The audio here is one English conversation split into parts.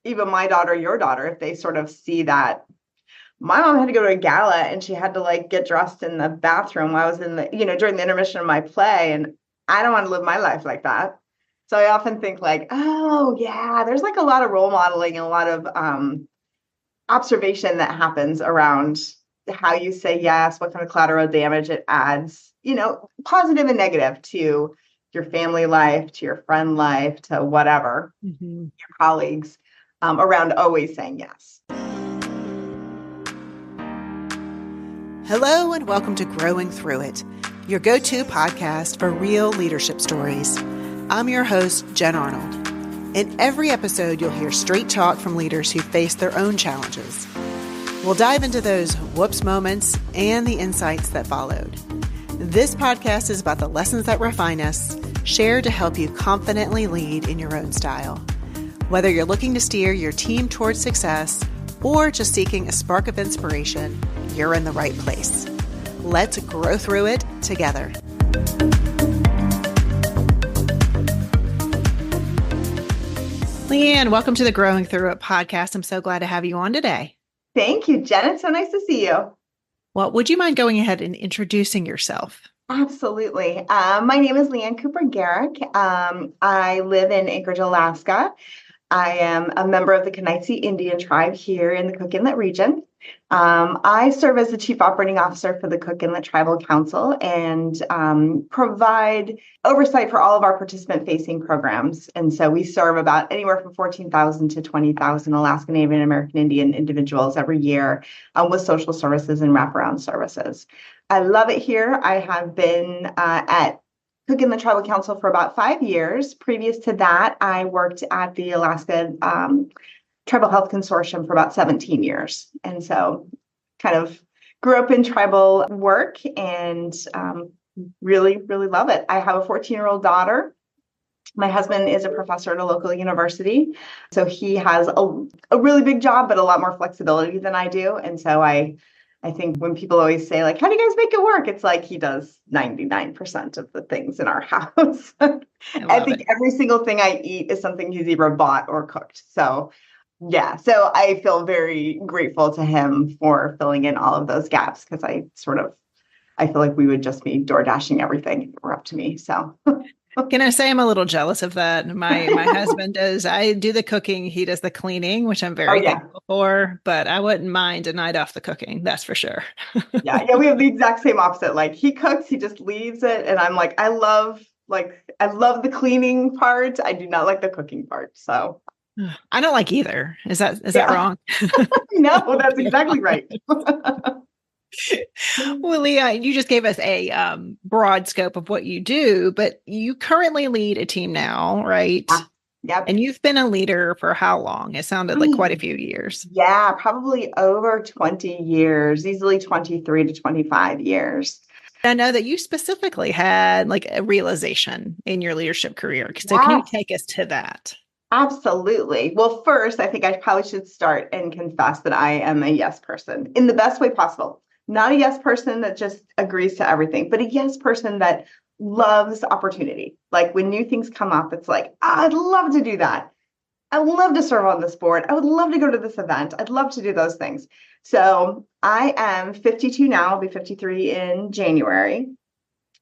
even my daughter, your daughter, if they sort of see that my mom had to go to a gala and she had to like get dressed in the bathroom while I was in the, during the intermission of my play. And I don't want to live my life like that. So I often think like, oh yeah, there's like a lot of role modeling and a lot of observation that happens around how you say yes, what kind of collateral damage it adds, positive and negative to your family life, to your friend life, to whatever, your colleagues, around always saying yes. Hello and welcome to Growing Through It, your go-to podcast for real leadership stories. I'm your host, Jen Arnold. In every episode, you'll hear straight talk from leaders who face their own challenges. We'll dive into those whoops moments and the insights that followed. This podcast is about the lessons that refine us, shared to help you confidently lead in your own style. Whether you're looking to steer your team towards success or just seeking a spark of inspiration, you're in the right place. Let's grow through it together. LeeAnn, welcome to the Growing Through It podcast. I'm so glad to have you on today. Thank you, Jen. It's so nice to see you. Well, would you mind going ahead and introducing yourself? Absolutely. My name is LeeAnn Garrick. I live in Anchorage, Alaska. I am a member of the Comanche Indian tribe here in the Cook Inlet region. I serve as the Chief Operating Officer for the Cook Inlet Tribal Council and provide oversight for all of our participant-facing programs. And so we serve about anywhere from 14,000 to 20,000 Alaska Native and American Indian individuals every year with social services and wraparound services. I love it here. I have been at Cook Inlet Tribal Council for about 5 years. Previous to that, I worked at the Alaska Tribal Health Consortium for about 17 years. And so kind of grew up in tribal work and really, really love it. I have a 14-year-old daughter. My husband is a professor at a local university. So he has a really big job, but a lot more flexibility than I do. And so I think when people always say, like, how do you guys make it work? It's like he does 99% of the things in our house. I think every single thing I eat is something he's either bought or cooked. So yeah, so I feel very grateful to him for filling in all of those gaps because I feel like we would just be door dashing everything if it were up to me. So can I say I'm a little jealous of that? My husband does. I do the cooking. He does the cleaning, which I'm very thankful for, but I wouldn't mind a night off the cooking. That's for sure. Yeah. We have the exact same opposite. Like he cooks, he just leaves it. And I'm like, I love the cleaning part. I do not like the cooking part. So I don't like either. Is that wrong? No, that's exactly right. Well, LeeAnn, you just gave us a broad scope of what you do, but you currently lead a team now, right? Yep. And you've been a leader for how long? It sounded like quite a few years. Yeah, probably over 20 years, easily 23 to 25 years. I know that you specifically had like a realization in your leadership career. So can you take us to that? Absolutely. Well, first, I think I probably should start and confess that I am a yes person in the best way possible. Not a yes person that just agrees to everything, but a yes person that loves opportunity. Like when new things come up, it's like, I'd love to do that. I'd love to serve on this board. I would love to go to this event. I'd love to do those things. So I am 52 now. I'll be 53 in January.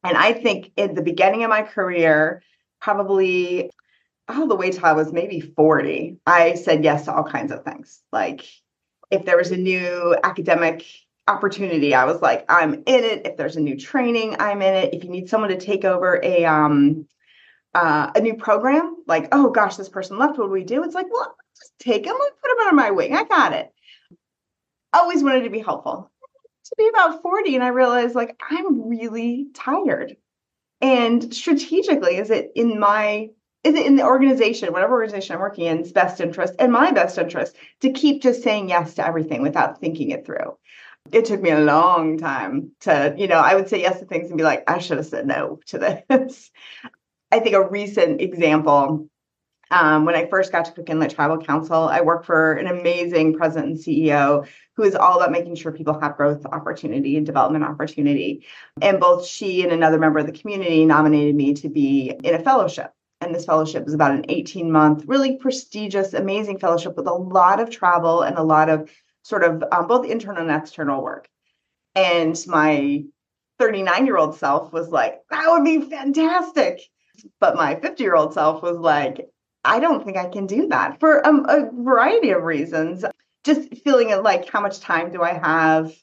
And I think at the beginning of my career, probably all the way till I was maybe 40, I said yes to all kinds of things. Like if there was a new academic opportunity, I was like, I'm in it. If there's a new training, I'm in it. If you need someone to take over a new program, like, oh gosh, this person left, what do we do? It's like, well, just take them and put them under my wing. I got it. Always wanted to be helpful. To be about 40, and I realized like I'm really tired. And strategically, is it in the organization, whatever organization I'm working in, best interest and my best interest to keep just saying yes to everything without thinking it through? It took me a long time to, I would say yes to things and be like, I should have said no to this. I think a recent example, when I first got to Cook Inlet Tribal Council, I worked for an amazing president and CEO who is all about making sure people have growth opportunity and development opportunity. And both she and another member of the community nominated me to be in a fellowship. And this fellowship is about an 18-month, really prestigious, amazing fellowship with a lot of travel and a lot of sort of both internal and external work. And my 39-year-old self was like, that would be fantastic. But my 50-year-old self was like, I don't think I can do that for a variety of reasons. Just feeling like, how much time do I have?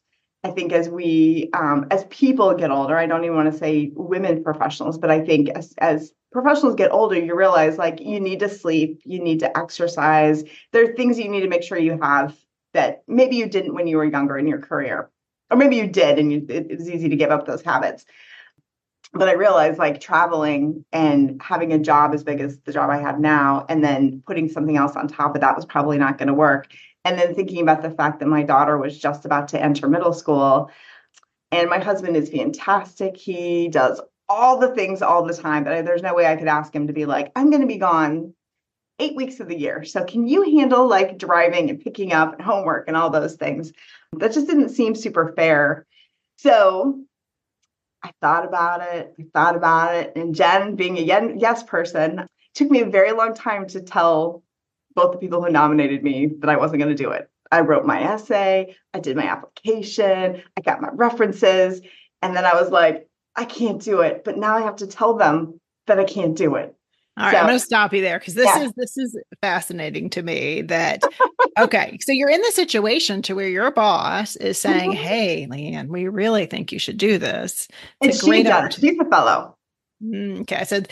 I think as we, as people get older, I don't even want to say women professionals, but I think as professionals get older, you realize like you need to sleep, you need to exercise. There are things you need to make sure you have that maybe you didn't when you were younger in your career, or maybe you did and it was easy to give up those habits. But I realized like traveling and having a job as big as the job I have now, and then putting something else on top of that was probably not going to work. And then thinking about the fact that my daughter was just about to enter middle school, and my husband is fantastic. He does all the things all the time, but there's no way I could ask him to be like, I'm going to be gone 8 weeks of the year. So can you handle like driving and picking up and homework and all those things? That just didn't seem super fair. So I thought about it. And Jen, being a yes person, it took me a very long time to tell both the people who nominated me that I wasn't going to do it. I wrote my essay, I did my application, I got my references, and then I was like, I can't do it. But now I have to tell them that I can't do it. All right, I'm going to stop you there because this is fascinating to me that, okay, so you're in the situation to where your boss is saying, hey, LeeAnn, we really think you should do this. It's a great opportunity. She's a fellow. Okay, so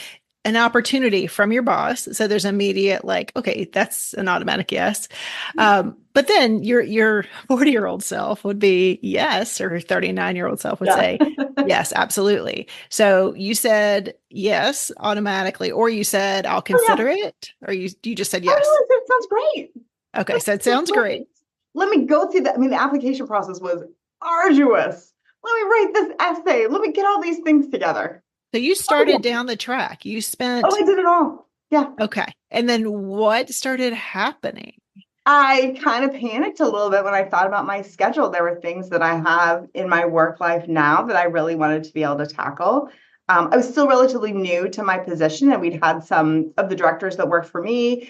an opportunity from your boss. So there's immediate like, okay, that's an automatic yes. But then your 40-year-old self would be yes, or 39-year-old self would say, yes, absolutely. So you said yes automatically, or you said, I'll consider it, or you just said yes. Oh, it sounds great. Okay, so it sounds great. Let me go through that. I mean, the application process was arduous. Let me write this essay. Let me get all these things together. So you started down the track. You spent... Oh, I did it all. Yeah. Okay. And then what started happening? I kind of panicked a little bit when I thought about my schedule. There were things that I have in my work life now that I really wanted to be able to tackle. I was still relatively new to my position, and we'd had some of the directors that worked for me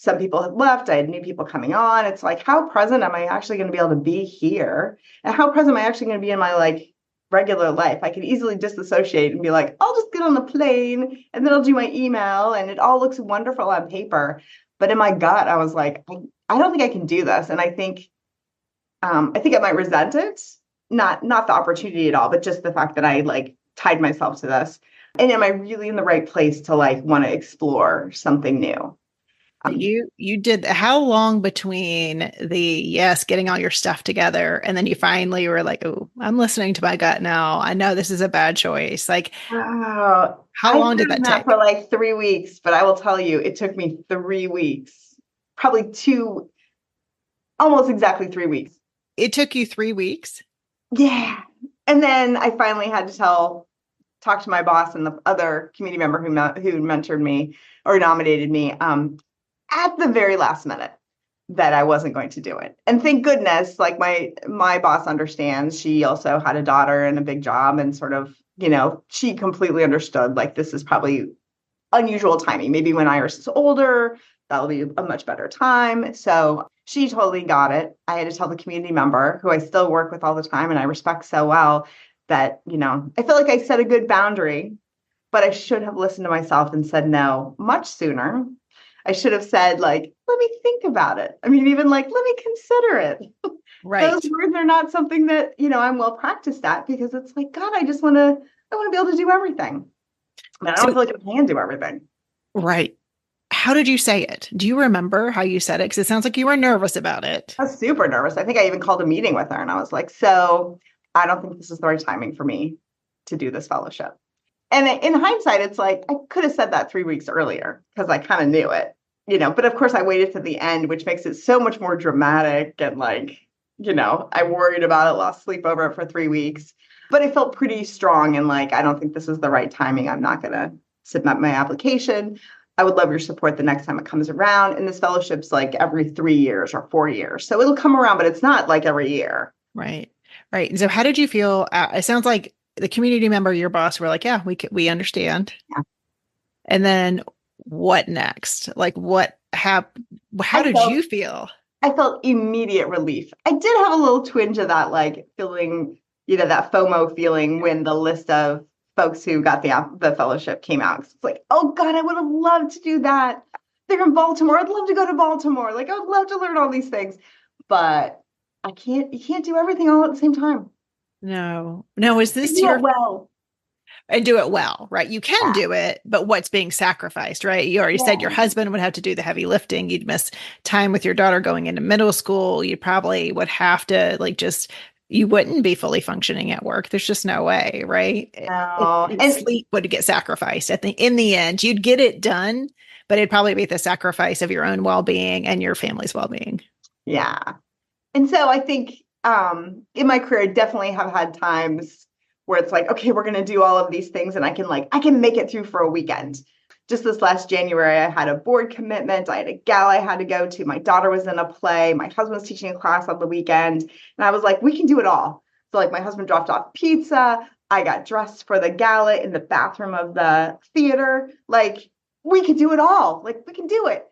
some people had left. I had new people coming on. It's like, how present am I actually going to be able to be here? And how present am I actually going to be in my like regular life? I can easily disassociate and be like, I'll just get on the plane and then I'll do my email, and it all looks wonderful on paper. But in my gut, I was like, I don't think I can do this. And I think I might resent it, not the opportunity at all, but just the fact that I like tied myself to this. And am I really in the right place to like want to explore something new? You did. How long between getting all your stuff together, and then you finally were like, oh, I'm listening to my gut now. I know this is a bad choice. Like, how long did that take? For like 3 weeks, but I will tell you, it took me 3 weeks, probably almost exactly 3 weeks. It took you 3 weeks? Yeah. And then I finally had to talk to my boss and the other community member who mentored me or nominated me, at the very last minute that I wasn't going to do it. And thank goodness, like my boss understands. She also had a daughter and a big job, and sort of, she completely understood, like, this is probably unusual timing. Maybe when Iris is older, that'll be a much better time. So she totally got it. I had to tell the community member who I still work with all the time and I respect so well that, I feel like I set a good boundary, but I should have listened to myself and said no much sooner. I should have said, like, let me think about it. I mean, even like, let me consider it. Right. Those words are not something that, I'm well practiced at, because it's like, God, I want to be able to do everything. But I don't feel like I can do everything. Right. How did you say it? Do you remember how you said it? Because it sounds like you were nervous about it. I was super nervous. I think I even called a meeting with her and I was like, so I don't think this is the right timing for me to do this fellowship. And in hindsight, it's like, I could have said that 3 weeks earlier because I kind of knew it, but of course I waited to the end, which makes it so much more dramatic. And like, I worried about it, lost sleep over it for 3 weeks, but I felt pretty strong. And like, I don't think this is the right timing. I'm not going to submit my application. I would love your support the next time it comes around. And this fellowship's like every 3 years or 4 years. So it'll come around, but it's not like every year. Right. Right. And so how did you feel? It sounds like the community member, your boss, were like, yeah, we understand. Yeah. And then what next? Like how I did felt you feel? I felt immediate relief. I did have a little twinge of that, like feeling, that FOMO feeling when the list of folks who got the fellowship came out. It's like, oh God, I would have loved to do that. They're in Baltimore. I'd love to go to Baltimore. Like, I would love to learn all these things, but you can't do everything all at the same time. No. No, is And this do it your well. and do it well, right? You can Yeah. do it, but what's being sacrificed, right? You already said your Yeah. husband would have to do the heavy lifting. You'd miss time with your daughter going into middle school. You probably would have to you wouldn't be fully functioning at work. There's just no way, right? No. And And sleep would get sacrificed. I think in the end, you'd get it done, but it'd probably be the sacrifice of your own well-being and your family's well-being. yeah. And so I think in my career, I definitely have had times where it's like, okay, we're going to do all of these things and I can make it through for a weekend. Just this last January, I had a board commitment. I had a gala I had to go to. My daughter was in a play. My husband was teaching a class on the weekend. And I was like, we can do it all. So like my husband dropped off pizza. I got dressed for the gala in the bathroom of the theater. Like we could do it all. Like we can do it.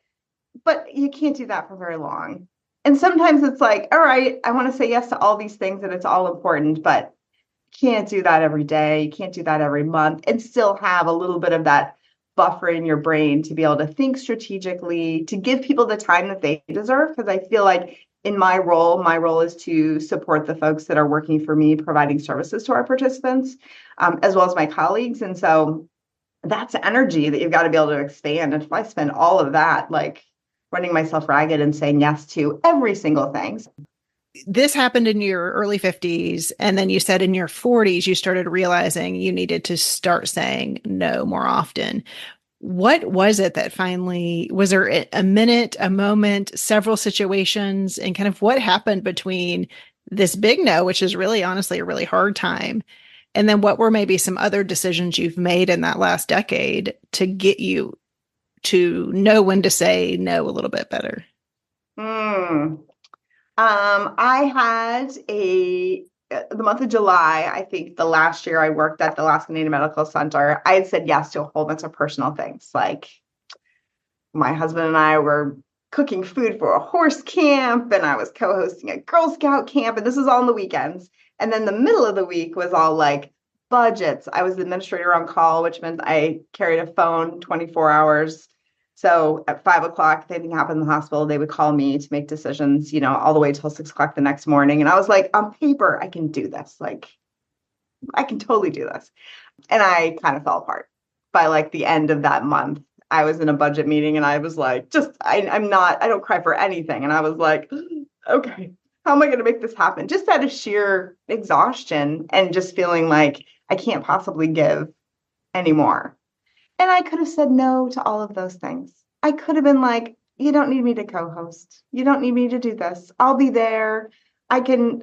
But you can't do that for very long. And sometimes it's like, all right, I want to say yes to all these things and it's all important, but you can't do that every day. You can't do that every month and still have a little bit of that buffer in your brain to be able to think strategically, to give people the time that they deserve. Because I feel like in my role is to support the folks that are working for me, providing services to our participants, as well as my colleagues. And so that's energy that you've got to be able to expand. And if I spend all of that, like running myself ragged and saying yes to every single thing. This happened in your early 50s. And then you said in your 40s, you started realizing you needed to start saying no more often. What was it that finally, was there a minute, a moment, several situations, and kind of what happened between this big no, which is really honestly a really hard time, and then what were maybe some other decisions you've made in that last decade to get you to know when to say no a little bit better? Mm. I had the month of July, I think the last year I worked at the Alaska Native Medical Center, I had said yes to a whole bunch of personal things. Like my husband and I were cooking food for a horse camp, and I was co-hosting a Girl Scout camp, and this was all on the weekends. And then the middle of the week was all like budgets. I was the administrator on call, which meant I carried a phone 24 hours. So at 5 o'clock, if anything happened in the hospital, they would call me to make decisions, all the way till 6 o'clock the next morning. And I was like, on paper, I can do this. Like, I can totally do this. And I kind of fell apart by like the end of that month. I was in a budget meeting and I was like, I don't cry for anything. And I was like, okay, how am I going to make this happen? Just out of sheer exhaustion and just feeling like I can't possibly give anymore. And I could have said no to all of those things. I could have been like, you don't need me to co-host. You don't need me to do this. I'll be there. I can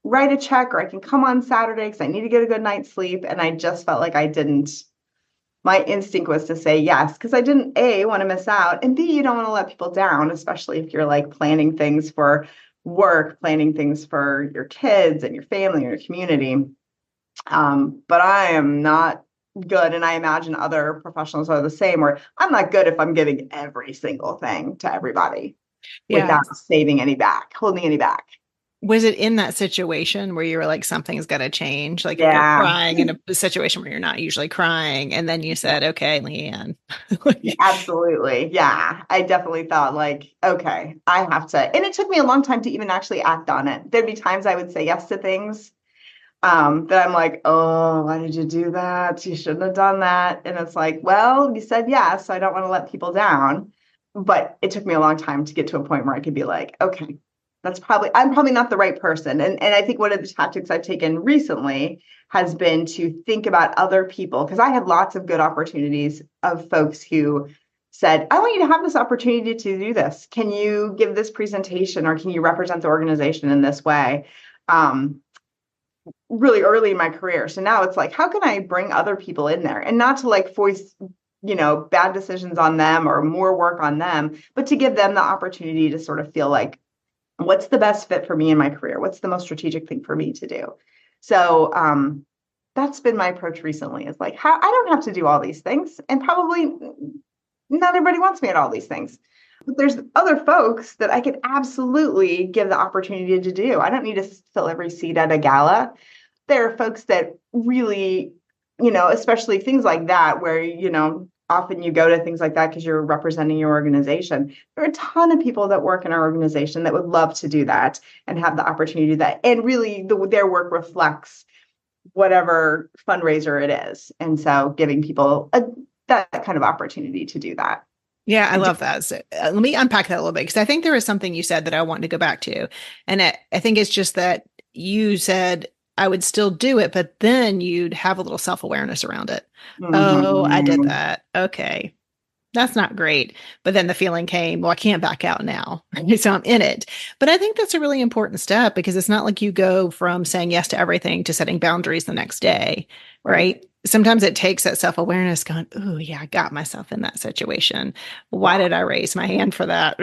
write a check or I can come on Saturday because I need to get a good night's sleep. And I just felt like I didn't. My instinct was to say yes because I didn't, A, want to miss out. And B, you don't want to let people down, especially if you're like planning things for work, planning things for your kids and your family or your community. But I am not good. And I imagine other professionals are the same, where I'm not good if I'm giving every single thing to everybody Yeah. without holding any back. Was it in that situation where you were like, something's got to change? Like if you're Yeah, crying in a situation where you're not usually crying, and then you said, okay, LeeAnn. absolutely. Yeah, I definitely thought like, okay, I have to. And it took me a long time to even actually act on it. There'd be times I would say yes to things that I'm like, oh, why did you do that? You shouldn't have done that. And it's like, well, you said yes, so I don't want to let people down. But it took me a long time to get to a point where I could be like, okay, I'm probably not the right person. And I think one of the tactics I've taken recently has been to think about other people, because I had lots of good opportunities of folks who said, I want you to have this opportunity to do this. Can you give this presentation or can you represent the organization in this way? Really early in my career. So now it's like, how can I bring other people in there and not to like voice, bad decisions on them or more work on them, but to give them the opportunity to sort of feel like, what's the best fit for me in my career? What's the most strategic thing for me to do? So that's been my approach recently, is like, how I don't have to do all these things, and probably not everybody wants me at all these things. But there's other folks that I could absolutely give the opportunity to do. I don't need to fill every seat at a gala. There are folks that really, especially things like that, where, often you go to things like that because you're representing your organization. There are a ton of people that work in our organization that would love to do that and have the opportunity to do that. And really, their work reflects whatever fundraiser it is. And so giving people that kind of opportunity to do that. Yeah, I love that. So, let me unpack that a little bit, because I think there was something you said that I wanted to go back to. And I think it's just that you said I would still do it, but then you'd have a little self-awareness around it. Oh, I did Mhm. that. Okay. That's not great. But then the feeling came, well, I can't back out now. So I'm in it. But I think that's a really important step, because it's not like you go from saying yes to everything to setting boundaries the next day, right? Sometimes it takes that self-awareness going, oh, yeah, I got myself in that situation. Why Yeah. did I raise my hand for that?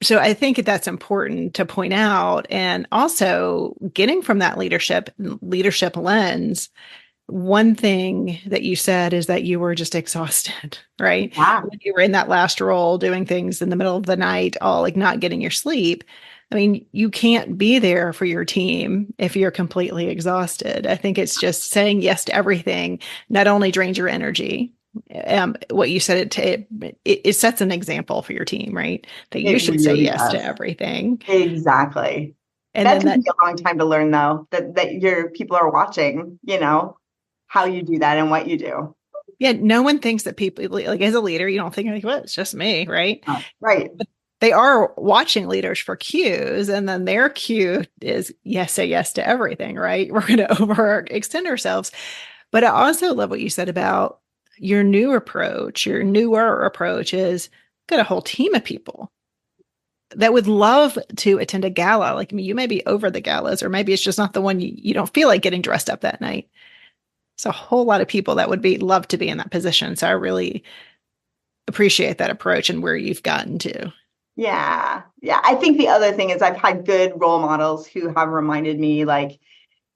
So I think that's important to point out. And also getting from that leadership lens, one thing that you said is that you were just exhausted, right? Yeah. When you were in that last role doing things in the middle of the night, all like not getting your sleep. I mean, you can't be there for your team if you're completely exhausted. I think it's just saying yes to everything not only drains your energy. What you said, it sets an example for your team, right? That you It should say really yes to does. everything. Exactly. And That then took that me a long time to learn, though, that your people are watching, how you do that and what you do. Yeah, no one thinks that people, like as a leader, you don't think like, well, it's just me, right? Right. But they are watching leaders for cues, and then their cue is yes, say yes to everything, right? We're going to overextend ourselves. But I also love what you said about your newer approach is got a whole team of people that would love to attend a gala. Like, I mean, you may be over the galas, or maybe it's just not the one you don't feel like getting dressed up that night. It's a whole lot of people that would be love to be in that position. So I really appreciate that approach and where you've gotten to. Yeah. Yeah. I think the other thing is I've had good role models who have reminded me, like,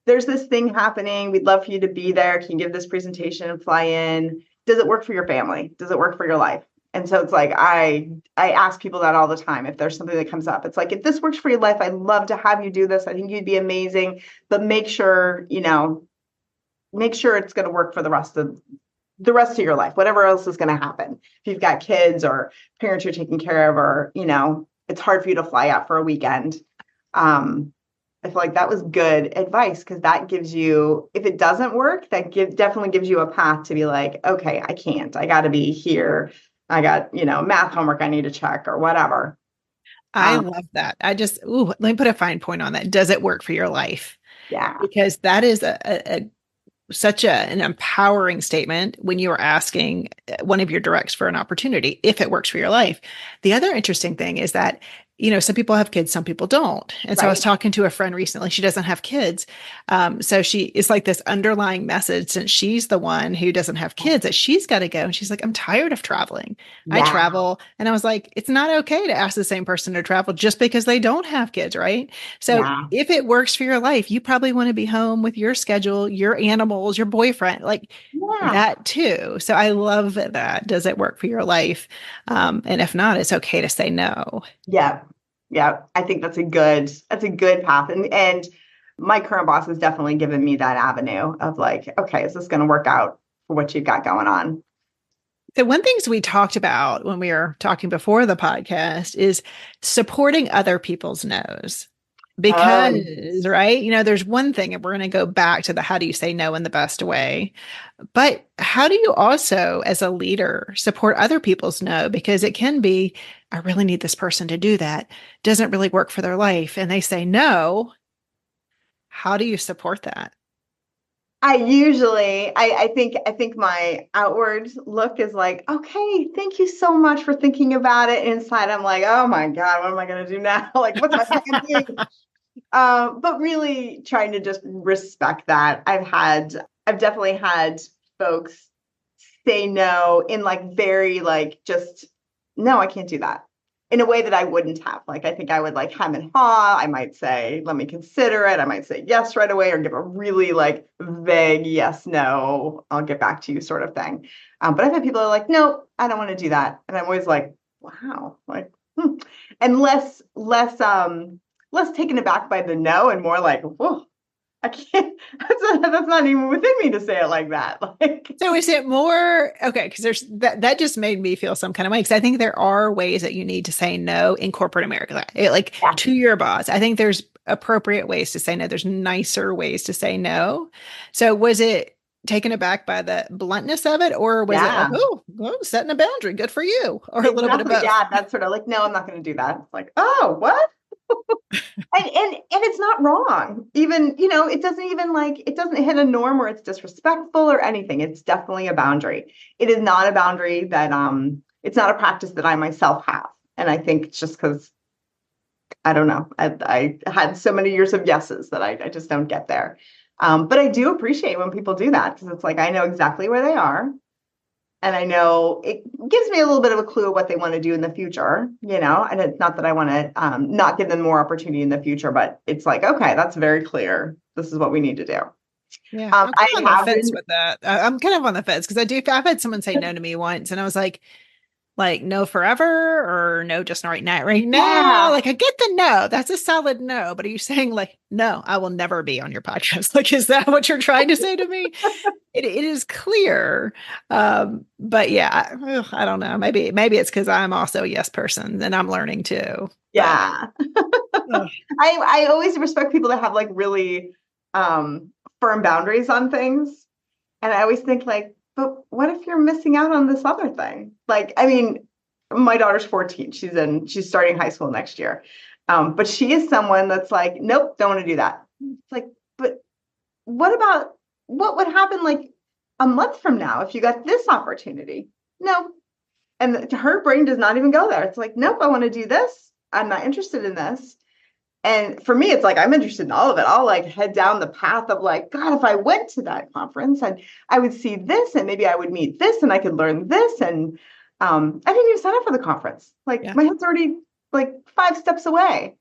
there's this thing happening. We'd love for you to be there. Can you give this presentation and fly in? Does it work for your family? Does it work for your life? And so it's like I ask people that all the time. If there's something that comes up, it's like, if this works for your life, I'd love to have you do this. I think you'd be amazing. But make sure it's going to work for the rest of your life, whatever else is going to happen. If you've got kids or parents you're taking care of, or, it's hard for you to fly out for a weekend. I feel like that was good advice, because that gives you, if it doesn't work, definitely gives you a path to be like, okay, I got to be here. I got, math homework I need to check or whatever. I Um, love that. Let me put a fine point on that. Does it work for your life? yeah, Because that is such an empowering statement when you are asking one of your directs for an opportunity, if it works for your life. The other interesting thing is that, some people have kids, some people don't. And so I was right. talking to a friend recently, she doesn't have kids. So it's like this underlying message, since she's the one who doesn't have kids, that she's got to go. And she's like, I'm tired of traveling. I Yeah, travel. And I was like, it's not okay to ask the same person to travel just because they don't have kids, right? So yeah, if it works for your life, you probably want to be home with your schedule, your animals, your boyfriend, like yeah, that too. So I love that. Does it work for your life? And if not, it's okay to say no. yeah, yeah. I think that's a good path. And my current boss has definitely given me that avenue of like, okay, is this going to work out for what you've got going on? So one things we talked about when we were talking before the podcast is supporting other people's no's. Um, Because, right, there's one thing, and we're going to go back to the how do you say no in the best way. But how do you also, as a leader, support other people's no? Because it can be, I really need this person to do that. Doesn't really work for their life. And they say no. How do you support that? I think my outward look is like, okay, thank you so much for thinking about it. Inside, I'm like, oh my God, what am I going to do now? Like, what's my second thing? But really trying to just respect that. I've definitely had folks say no in like very like just, no, I can't do that. in a way that I wouldn't have. Like, I think I would like hem and haw. I might say, let me consider it. I might say yes right away, or give a really like vague yes, no, I'll get back to you sort of thing. But I've had people who are like, no, I don't want to do that. And I'm always like, wow, like, and less taken aback by the no and more like, whoa, I can't, that's not even within me to say it like that. Like, So is it more, okay, because there's that just made me feel some kind of way. Because I think there are ways that you need to say no in corporate America, like yeah. to your boss. I think there's appropriate ways to say no. There's nicer ways to say no. So was it taken aback by the bluntness of it, or was it like, Yeah. oh, setting a boundary, good for you, or a little bit of Exactly. both? Yeah, that's sort of like, no, I'm not going to do that. It's like, oh, what? And it's not wrong. Even, it doesn't even like, it doesn't hit a norm where it's disrespectful or anything. It's definitely a boundary. It is not a boundary that it's not a practice that I myself have. And I think it's just because I don't know. I had so many years of yeses that I just don't get there. But I do appreciate when people do that, because it's like I know exactly where they are. And I know it gives me a little bit of a clue of what they want to do in the future, and it's not that I want to not give them more opportunity in the future, but it's like, okay, that's very clear. This is what we need to do. Yeah, I'm I kind of on have the fence been, with that. I'm kind of on the fence because I've had someone say no to me once, and I was like no forever, or no just right now, right now. yeah, Like I get the no, that's a solid no. But are you saying like, no, I will never be on your podcast? Like, is that what you're trying to say to me? It is clear. But yeah, I don't know. Maybe it's because I'm also a yes person and I'm learning too. But, yeah. I always respect people that have like really firm boundaries on things. And I always think like, but what if you're missing out on this other thing? Like, I mean, my daughter's 14. She's starting high school next year. But she is someone that's like, nope, don't want to do that. It's like, but what would happen like a month from now if you got this opportunity? No. And her brain does not even go there. It's like, nope, I want to do this. I'm not interested in this. And for me, it's like, I'm interested in all of it. I'll like head down the path of like, God, if I went to that conference and I would see this, and maybe I would meet this, and I could learn this. And I didn't even sign up for the conference. Like my head's already like 5 steps away.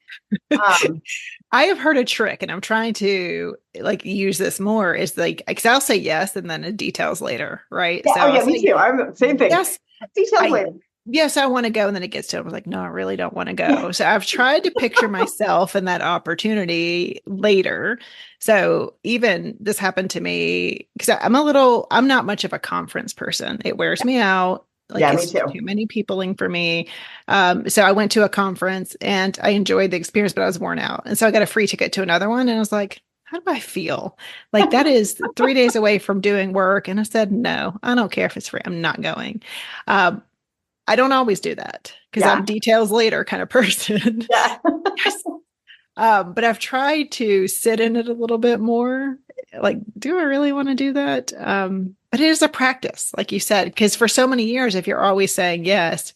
I have heard a trick, and I'm trying to like use this more, is like, because I'll say yes and then the details later, right? Yeah, So oh yeah, me too. I'm same thing. yes, Details later. yes, I want to go. And then it gets to it. I was like, no, I really don't want to go. So I've tried to picture myself in that opportunity later. So even this happened to me because I'm not much of a conference person. It wears me out. Like Yeah, it's me too. too many peopling for me. So I went to a conference and I enjoyed the experience, but I was worn out. And so I got a free ticket to another one. And I was like, how do I feel? Like that is 3 days away from doing work. And I said, no, I don't care if it's free. I'm not going. I don't always do that because I'm details later kind of person. Yeah. Yes. But I've tried to sit in it a little bit more. Like, do I really want to do that? But it is a practice, like you said, because for so many years, if you're always saying yes,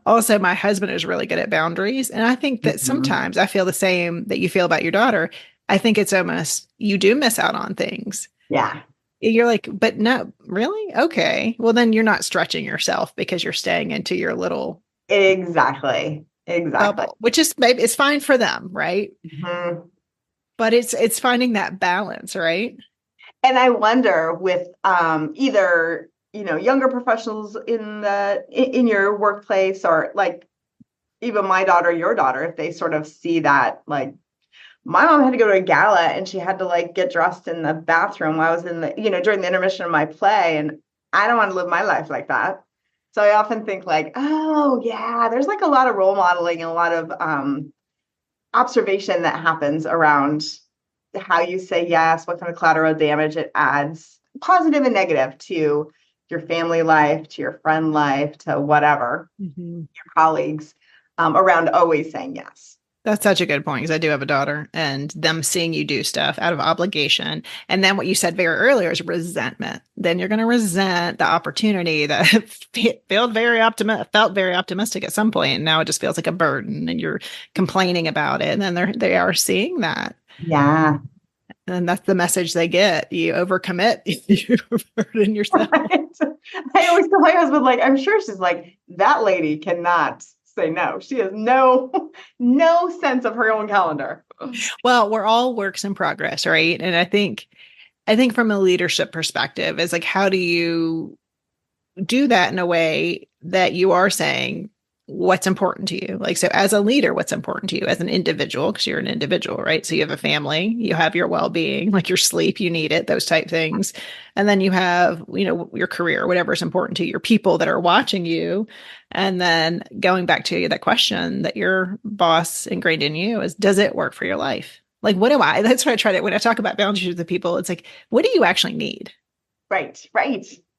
also my husband is really good at boundaries. And I think that sometimes I feel the same that you feel about your daughter. I think it's almost, you do miss out on things. Yeah. You're like, but no, really? Okay. Well, then you're not stretching yourself because you're staying into your little Exactly. bubble, which is maybe it's fine for them, right? Mm-hmm. But it's finding that balance, right? And I wonder with either, younger professionals in your workplace, or like even my daughter, your daughter, if they sort of see that, like my mom had to go to a gala and she had to like get dressed in the bathroom while I was in the, during the intermission of my play. And I don't want to live my life like that. So I often think like, oh yeah, there's like a lot of role modeling and a lot of observation that happens around how you say yes, what kind of collateral damage it adds, positive and negative, to your family life, to your friend life, to whatever, your colleagues, around always saying yes. That's such a good point, because I do have a daughter, and them seeing you do stuff out of obligation. And then what you said very earlier is resentment. Then you're going to resent the opportunity that felt very optimistic at some point. And now it just feels like a burden and you're complaining about it. And then they are seeing that. Yeah. And that's the message they get. You overcommit, you burden yourself. Right. I always tell my husband, like, I'm sure she's like, that lady cannot say no. She has no sense of her own calendar. Well, we're all works in progress, right? And I think from a leadership perspective, is like, how do you do that in a way that you are saying what's important to you? Like, so as a leader, what's important to you as an individual, because you're an individual, right? So you have a family, you have your well-being, like your sleep, you need it, those type things. And then you have, your career, whatever is important to you, your people that are watching you. And then going back to that question that your boss ingrained in you is, does it work for your life? Like, that's what I try to, when I talk about boundaries with the people, it's like, what do you actually need? Right.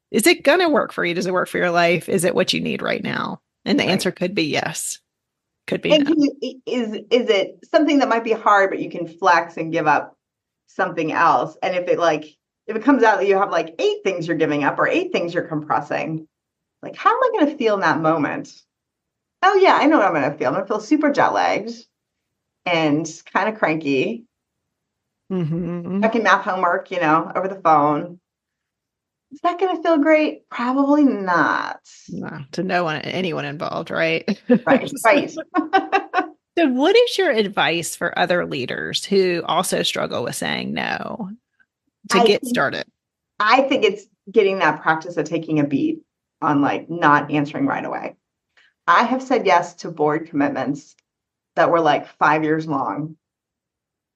Is it going to work for you? Does it work for your life? Is it what you need right now? And the answer could be yes. Could be And no. is it something that might be hard, but you can flex and give up something else? And if it comes out that you have like 8 things you're giving up or 8 things you're compressing, like, how am I going to feel in that moment? Oh yeah, I know what I'm going to feel. I'm going to feel super jet lagged and kind of cranky. Checking math homework, over the phone. Is that going to feel great? Probably not. No, to no one, anyone involved, right? Right. So what is your advice for other leaders who also struggle with saying no to get started? I think it's getting that practice of taking a beat on like not answering right away. I have said yes to board commitments that were like 5 years long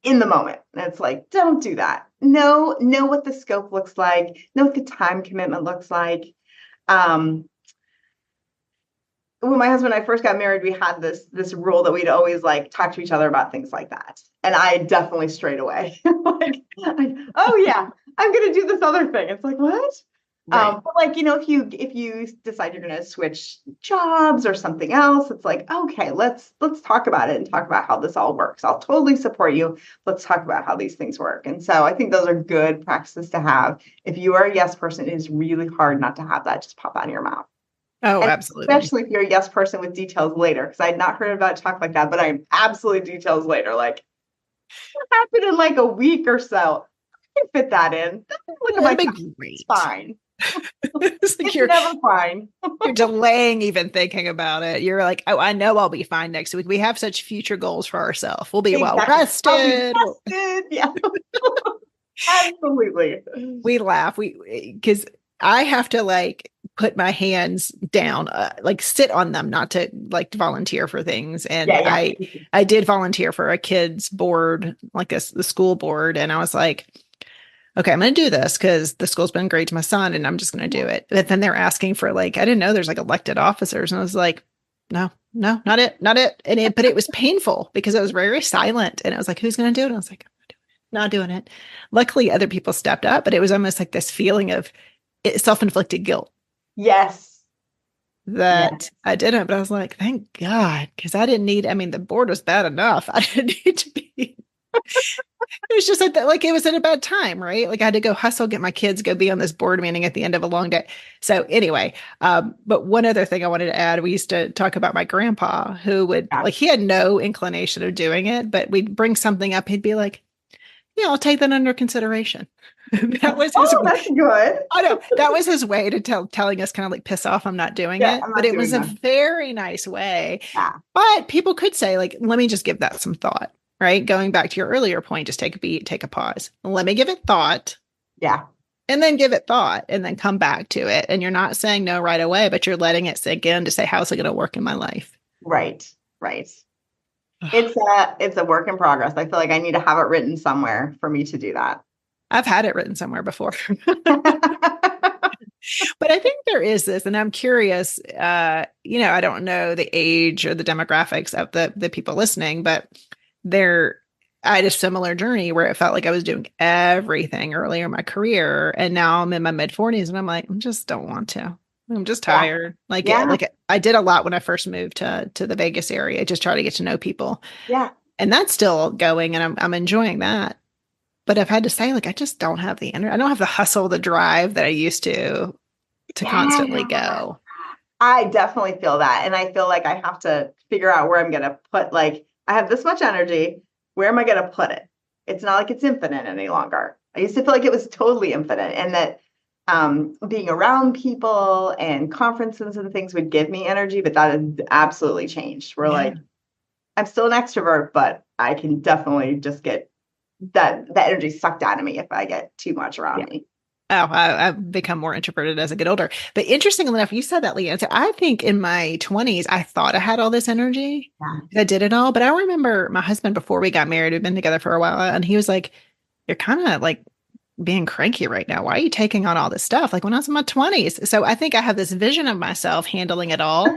in the moment. And it's like, don't do that. Know what the scope looks like, know what the time commitment looks like. When my husband and I first got married, we had this rule that we'd always like talk to each other about things like that. And I definitely strayed away. Oh yeah, I'm gonna do this other thing. It's like, what? Right. But like, if you decide you're gonna switch jobs or something else, it's like, okay, let's talk about it and talk about how this all works. I'll totally support you. Let's talk about how these things work. And so I think those are good practices to have. If you are a yes person, it is really hard not to have that just pop out of your mouth. Oh, and absolutely. Especially if you're a yes person with details later, because I had not heard about talk like that, but I'm absolutely details later. Like, what happened in like a week or so? I can fit that in. Look at my time. It's fine. It's like you're never fine. You're delaying even thinking about it. You're like, oh, I know I'll be fine next week. We have such future goals for ourselves. We'll be well rested. Yeah. Absolutely. We laugh. Because I have to like put my hands down, like sit on them, not to like volunteer for things. And I did volunteer for a kid's board, like the school board. And I was like, okay, I'm going to do this because the school's been great to my son and I'm just going to do it. But then they're asking for like, I didn't know there's like elected officers. And I was like, no, not it. But it was painful because I was very, very silent. And I was like, who's going to do it? And I was like, not doing it. Luckily, other people stepped up, but it was almost like this feeling of self-inflicted guilt. Yes. I didn't, but I was like, thank God, because the board was bad enough. I didn't need to be. It was just like it was at a bad time, right? Like I had to go hustle, get my kids, go be on this board meeting at the end of a long day. So anyway, but one other thing I wanted to add, we used to talk about my grandpa who would like, he had no inclination of doing it, but we'd bring something up. He'd be like, yeah, I'll take that under consideration. That was his that's good. I know that was his way to telling us kind of like piss off, I'm not doing it. But it was a very nice way. Yeah. But people could say, like, let me just give that some thought, right? Going back to your earlier point, just take a beat, take a pause. Let me give it thought. Yeah. And then give it thought and then come back to it. And you're not saying no right away, but you're letting it sink in to say, how's it going to work in my life? Right. It's a work in progress. I feel like I need to have it written somewhere for me to do that. I've had it written somewhere before. But I think there is this, and I'm curious, I don't know the age or the demographics of the people listening, but I had a similar journey where it felt like I was doing everything earlier in my career. And now I'm in my mid-40s and I'm like, I just don't want to. I'm just tired. Like I did a lot when I first moved to the Vegas area, just try to get to know people. Yeah. And that's still going and I'm enjoying that. But I've had to say, like, I just don't have the energy. I don't have the hustle, the drive that I used to constantly go. I definitely feel that. And I feel like I have to figure out where I'm going to put, like, I have this much energy. Where am I going to put it? It's not like it's infinite any longer. I used to feel like it was totally infinite and that being around people and conferences and things would give me energy, but that has absolutely changed. We're like, I'm still an extrovert, but I can definitely just get that energy sucked out of me if I get too much around me. Oh, I've become more introverted as I get older. But interestingly enough, you said that, LeeAnn. So I think in my 20s, I thought I had all this energy. Yeah. I did it all. But I remember my husband before we got married, we'd been together for a while, and he was like, "You're kind of like being cranky right now. Why are you taking on all this stuff?" Like when I was in my 20s. So I think I have this vision of myself handling it all.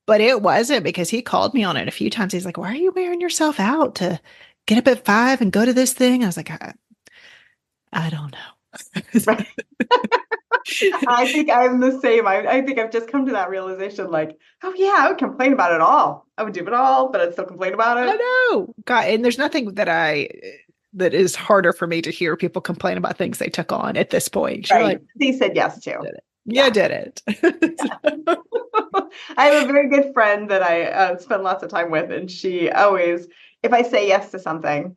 But it wasn't, because he called me on it a few times. He's like, "Why are you wearing yourself out to get up at 5 and go to this thing?" I was like, I don't know. Right. I think I'm the same. I think I've just come to that realization, like, oh yeah, I would complain about it all. I would do it all, but I'd still complain about it. I know. God, and there's nothing that is harder for me to hear people complain about things they took on at this point. You're Right. like, They said yes to. did it. Yeah, did it. I have a very good friend that I spend lots of time with, and she always, if I say yes to something,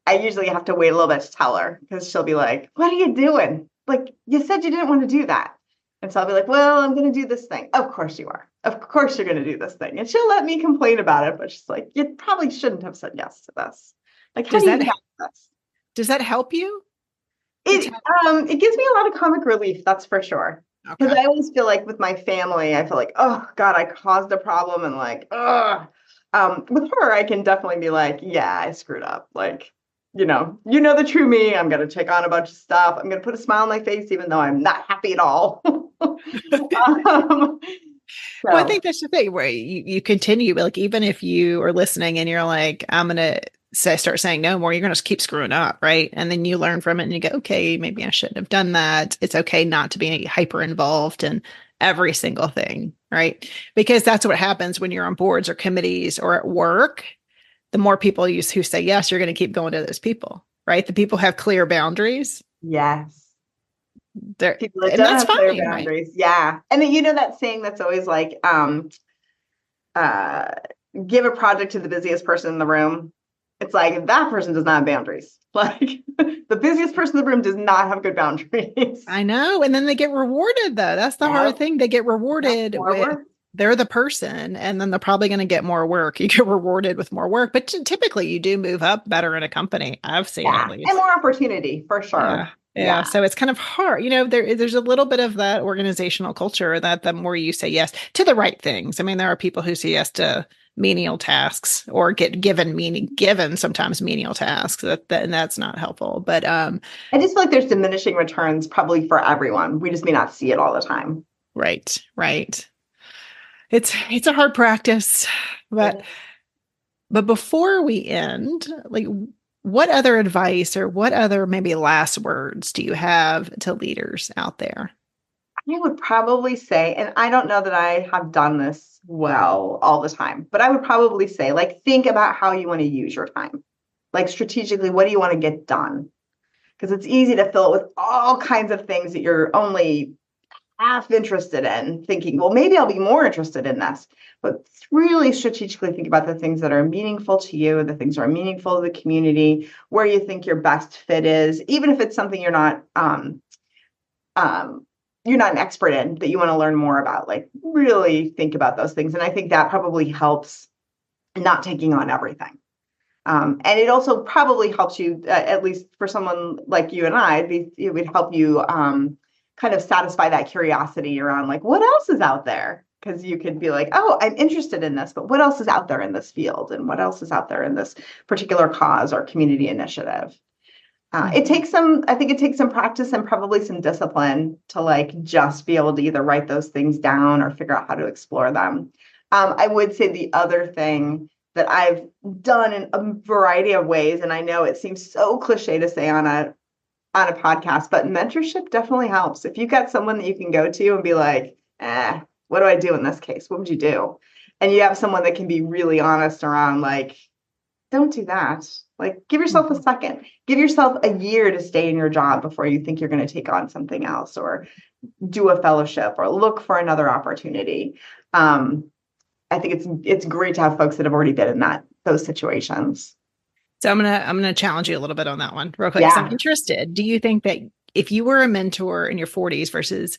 I usually have to wait a little bit to tell her, because she'll be like, "What are you doing? Like, you said you didn't want to do that." And so I'll be like, "Well, I'm going to do this thing." "Of course you are. Of course you're going to do this thing." And she'll let me complain about it, but she's like, "You probably shouldn't have said yes to this. Like, how Does do you that have this?" does that help you? It gives me a lot of comic relief, that's for sure. Because Okay. I always feel like with my family, I feel like, oh God, I caused a problem, and like, ugh. With her, I can definitely be like, yeah, I screwed up. Like, the true me. I'm gonna take on a bunch of stuff. I'm gonna put a smile on my face, even though I'm not happy at all. Well, I So think that's the thing where you continue, like, even if you are listening and you're like, I'm going to start saying no more, you're going to keep screwing up. Right. And then you learn from it and you go, okay, maybe I shouldn't have done that. It's okay not to be hyper involved in every single thing. Right. Because that's what happens when you're on boards or committees or at work. The more people who say yes, you're going to keep going to those people. Right. The people have clear boundaries. yes. They're, People that and don't that's have clear fine. Right. boundaries. Yeah. And then that saying that's always like, uh, give a project to the busiest person in the room. It's like that person does not have boundaries. Like the busiest person in the room does not have good boundaries. I know. And then they get rewarded, though. That's the hard Yep. thing. They get Yep. rewarded More with work. they're the person, and then they're probably going to get more work. You get rewarded with more work, but typically you do move up better in a company. I've seen, at Yeah. And least. more opportunity for Yeah. sure. Yeah. Yeah. So it's kind of hard. There's a little bit of that organizational culture that the more you say yes to the right things. I mean, there are people who say yes to menial tasks or get given sometimes menial tasks and that's not helpful. But I just feel like there's diminishing returns probably for everyone. We just may not see it all the time. right, right. It's a hard practice, but before we end, like, what other advice or what other maybe last words do you have to leaders out there? I would probably say, and I don't know that I have done this well all the time, but I would probably say, like, think about how you want to use your time. Like, strategically, what do you want to get done? Because it's easy to fill it with all kinds of things that you're only half interested in, thinking, well, maybe I'll be more interested in this. But really strategically think about the things that are meaningful to you, the things that are meaningful to the community, where you think your best fit is, even if it's something you're not an expert in, that you want to learn more about. Like, really think about those things. And I think that probably helps not taking on everything. And it also probably helps you, at least for someone like you and I, it would help you kind of satisfy that curiosity around, like, what else is out there? Because you could be like, oh, I'm interested in this, but what else is out there in this field? And what else is out there in this particular cause or community initiative? I think it takes some practice and probably some discipline to, like, just be able to either write those things down or figure out how to explore them. I would say the other thing that I've done in a variety of ways, and I know it seems so cliche to say on a podcast, but mentorship definitely helps. If you've got someone that you can go to and be like, what do I do in this case? What would you do? And you have someone that can be really honest around, like, don't do that. Like, give yourself a second. Give yourself a year to stay in your job before you think you're going to take on something else or do a fellowship or look for another opportunity. I think it's great to have folks that have already been in those situations. So I'm gonna challenge you a little bit on that one real quick because I'm Yeah, interested. Do you think that if you were a mentor in your 40s versus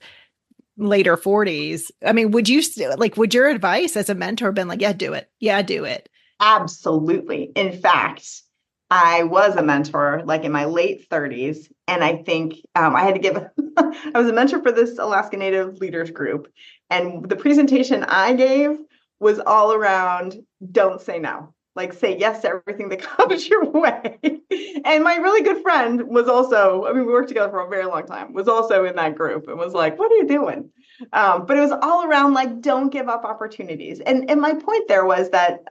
later 40s, I mean, would your advice as a mentor been like, yeah, do it. Yeah, do it. absolutely. In fact, I was a mentor like in my late 30s. And I think I had to give, I was a mentor for this Alaska Native leaders group. And the presentation I gave was all around don't say no. Like say yes to everything that comes your way. And my really good friend was also, I mean, we worked together for a very long time, was also in that group and was like, what are you doing? But it was all around like, don't give up opportunities. And my point there was that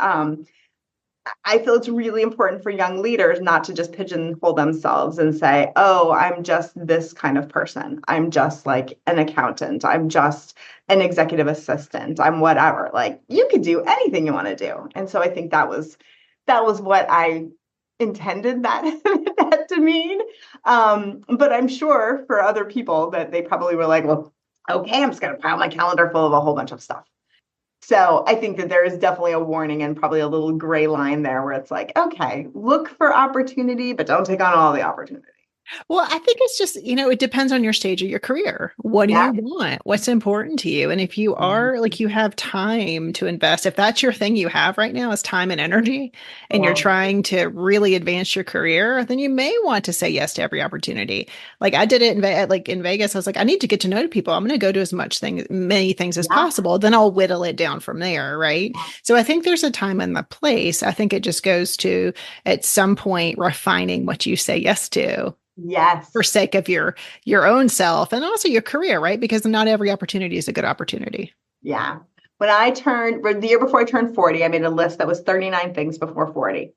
I feel it's really important for young leaders not to just pigeonhole themselves and say, oh, I'm just this kind of person. I'm just like an accountant. I'm just an executive assistant. I'm whatever. Like you could do anything you want to do. And so I think that was what I intended that, that to mean. But I'm sure for other people that they probably were like, well, okay, I'm just going to pile my calendar full of a whole bunch of stuff. So I think that there is definitely a warning and probably a little gray line there where it's like, okay, look for opportunity, but don't take on all the opportunity. Well, I think it's just, it depends on your stage of your career. What do you Yeah. want? What's important to you? And if you Mhm. are like, you have time to invest, if that's your thing you have right now is time and energy, and you're Yeah. trying to really advance your career, then you may want to say yes to every opportunity. Like I did it in Vegas. I was like, I need to get to know people. I'm going to go to as many things as Yeah. possible. Then I'll whittle it down from there. Right. So I think there's a time and the place. I think it just goes to at some point refining what you say yes to Yes. for sake of your own self and also your career, right? Because not every opportunity is a good opportunity. Yeah. The year before I turned 40, I made a list that was 39 things before 40.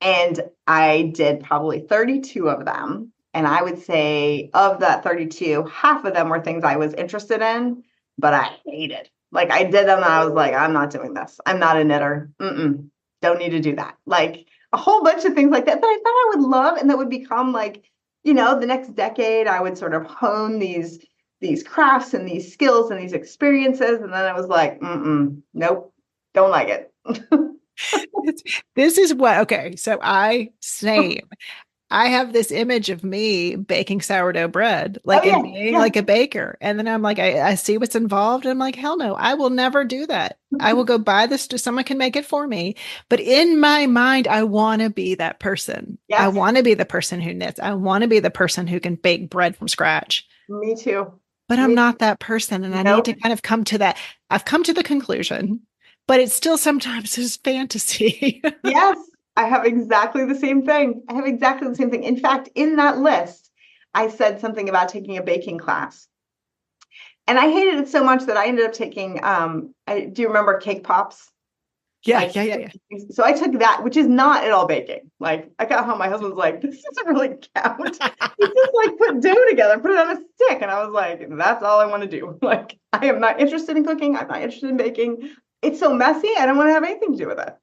And I did probably 32 of them. And I would say of that 32, half of them were things I was interested in, but I hated. Like I did them and I was like, I'm not doing this. I'm not a knitter. Don't need to do that. Like a whole bunch of things like that I thought I would love and that would become like, the next decade I would sort of hone these crafts and these skills and these experiences. And then I was like, nope, don't like it. This is what, okay. So I have this image of me baking sourdough bread, Oh like yeah, and being yeah. like a baker. And then I'm like, I see what's involved. And I'm like, hell no, I will never do that. I will go buy this to someone can make it for me. But in my mind, I want to be that person. I Yes, want to be the person who knits. I want to be the person who can bake bread from scratch. me too. But I'm Me not that person. And I need to Nope. kind of come to that. I've come to the conclusion, but it's still sometimes is fantasy. Yes, I have exactly the same thing. I have exactly the same thing. In fact, in that list, I said something about taking a baking class. And I hated it so much that I ended up taking, do you remember cake pops? Yeah, Like, yeah, yeah, yeah. so I took that, which is not at all baking. Like, I got home, my husband was like, this doesn't really count. You just like put dough together, put it on a stick. And I was like, that's all I want to do. Like, I am not interested in cooking. I'm not interested in baking. It's so messy. I don't want to have anything to do with it.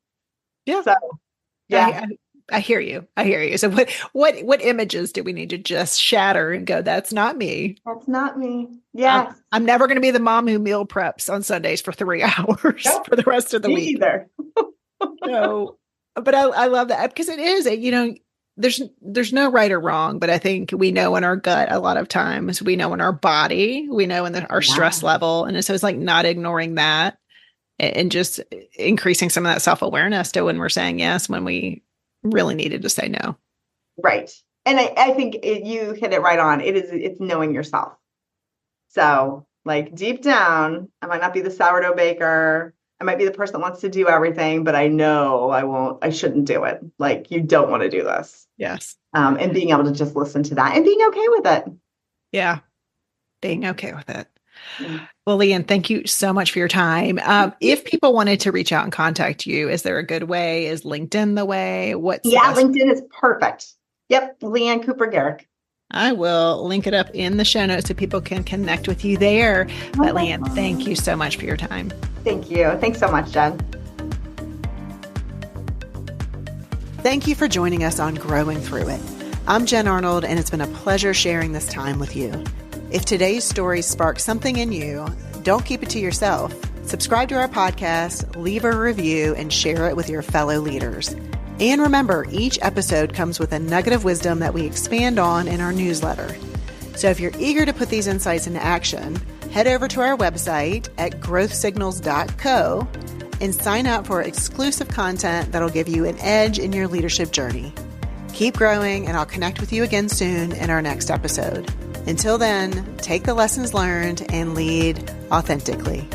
Yeah. So, yeah. I hear you. I hear you. So what images do we need to just shatter and go, that's not me. That's not me. I'm Yes. I'm never going to be the mom who meal preps on Sundays for 3 hours Nope. for the rest of the Me week. either. So, but I love that because it is, there's no right or wrong, but I think we know in our gut a lot of times, we know in our body, we know in our Yeah. stress level. And so it's like not ignoring that and just increasing some of that self-awareness to when we're saying yes, when we really needed to say no. Right. And I think you hit it right on. It's knowing yourself. So, like deep down, I might not be the sourdough baker. I might be the person that wants to do everything, but I know I shouldn't do it. Like, you don't want to do this. Yes. And being able to just listen to that and being okay with it. Yeah. Being okay with it. Mm. Well, LeeAnn, thank you so much for your time. If people wanted to reach out and contact you, is there a good way? Is LinkedIn the way? What's the Yeah, best? LinkedIn is perfect. Yep, LeeAnn Cooper Garrick. I will link it up in the show notes so people can connect with you there. But LeeAnn, thank you so much for your time. Thank you. Thanks so much, Jen. Thank you for joining us on Growing Through It. I'm Jen Arnold, and it's been a pleasure sharing this time with you. If today's story sparked something in you, don't keep it to yourself. Subscribe to our podcast, leave a review, and share it with your fellow leaders. And remember, each episode comes with a nugget of wisdom that we expand on in our newsletter. So if you're eager to put these insights into action, head over to our website at growthsignals.co and sign up for exclusive content that'll give you an edge in your leadership journey. Keep growing, and I'll connect with you again soon in our next episode. Until then, take the lessons learned and lead authentically.